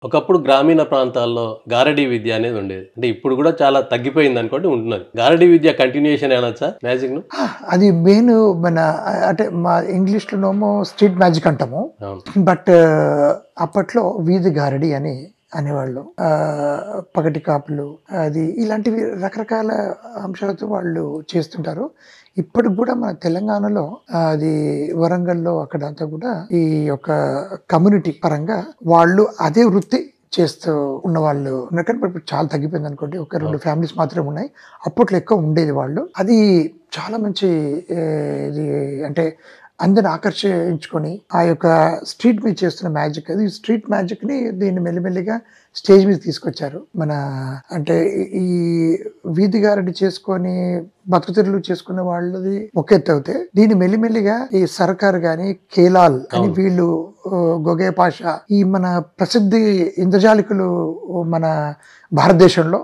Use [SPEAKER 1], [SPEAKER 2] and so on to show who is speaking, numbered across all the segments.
[SPEAKER 1] ఒకప్పుడు గ్రామీణ ప్రాంతాల్లో గారడీ విద్య అనేది ఉండేది. అంటే ఇప్పుడు గూడా చాలా తగ్గిపోయిందనుకోండి ఉంటున్నది. గారడీ విద్య కంటిన్యూయేషన్ అనొచ్చా మ్యాజిక్‌ను?
[SPEAKER 2] అది మెయిన్ మన అంటే మా ఇంగ్లీష్‌లోనేమో స్ట్రీట్ మ్యాజిక్ అంటాము.
[SPEAKER 1] అవును.
[SPEAKER 2] బట్ అప్పట్లో వీధి గారడీ అని అనేవాళ్ళు. పగటి కాపులు అది ఇలాంటివి రకరకాల అంశాలతో వాళ్ళు చేస్తుంటారు. ఇప్పటికి గూడా మన తెలంగాణలో అది వరంగల్‌లో అక్కడంతా గూడా ఈ యొక్క కమ్యూనిటీ పరంగా వాళ్ళు అదే వృత్తి చేస్తూ ఉన్నవాళ్ళు ఉన్నారు. కానీ ఇప్పుడు చాలా తగ్గిపోయిందనుకోండి. ఒక 2
[SPEAKER 1] అవును.
[SPEAKER 2] ఫ్యామిలీస్ మాత్రమే ఉన్నాయి. అప్పట్లో ఎక్కువ ఉండేది వాళ్ళు. అది చాలా మంచి ఇది అంటే అందరిని ఆకర్షించుకొని ఆ యొక్క స్ట్రీట్ మీద చేస్తున్న మ్యాజిక్ అది. స్ట్రీట్ మ్యాజిక్‌ని దీన్ని మెల్లిమెల్లిగా స్టేజ్ మీదకి తీసుకొచ్చారు. మన అంటే ఈ వీధి గారడీ చేసుకొని బతుకుతెరువులు చేసుకునే వాళ్ళది ఒక ఎత్తయితే, దీన్ని మెల్లిమెల్లిగా ఈ సర్కార్ గాని, కేలాల్ అని
[SPEAKER 1] అవును.
[SPEAKER 2] వీళ్ళు గొగే పాషా ఈ మన ప్రసిద్ధి ఇంద్రజాలికులు మన భారతదేశంలో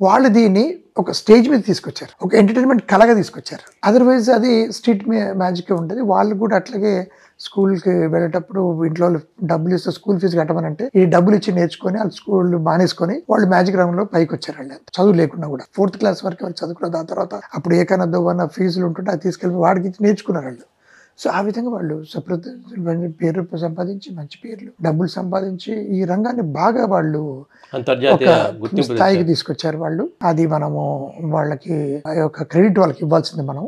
[SPEAKER 2] వాళ్ళు దీన్ని ఒక స్టేజ్ మీద తీసుకొచ్చారు. ఒక ఎంటర్‌టైన్‌మెంట్ కళగా తీసుకొచ్చారు. అదర్‌వైజ్ అది స్ట్రీట్ మ్యాజికే ఉంటది. వాళ్ళు కూడా అట్లాగే స్కూల్‌కి వెళ్ళేటప్పుడు ఇంట్లో డబ్బులిస్తే స్కూల్ ఫీజు కట్టమనంటే, ఈ డబ్బులిచ్చి నేర్చుకొని ఆళ్ళు స్కూల్ మానేసుకొని వాళ్ళు మ్యాజిక్ రంగంలో పైకొచ్చారు ఆళ్ళంతా. చదువు లేకుండా గూడా. 4థ్ క్లాస్ వరకే వాళ్ళు చదువుకున్నారు. దాని తర్వాత అప్పుడు ఏకానందో వన్న ఫీజులు ఉంటుంటే అది తీసుకెళ్ళి వాడికిచ్చి నేర్చుకున్నారు ఆళ్ళు. సో, ఆ విధంగా వాళ్ళు పేరు సంపాదించి, మంచి పేర్లు, డబ్బులు సంపాదించి ఈ రంగాన్ని బాగా వాళ్ళు ఒక
[SPEAKER 1] అంతర్జాతీయ గుర్తింపు
[SPEAKER 2] స్థాయికి
[SPEAKER 1] తెచ్చారు.
[SPEAKER 2] తీసుకొచ్చారు వాళ్ళు. అది మనము వాళ్ళకి ఆ యొక్క క్రెడిట్ వాళ్ళకి ఇవ్వాల్సిందే మనం.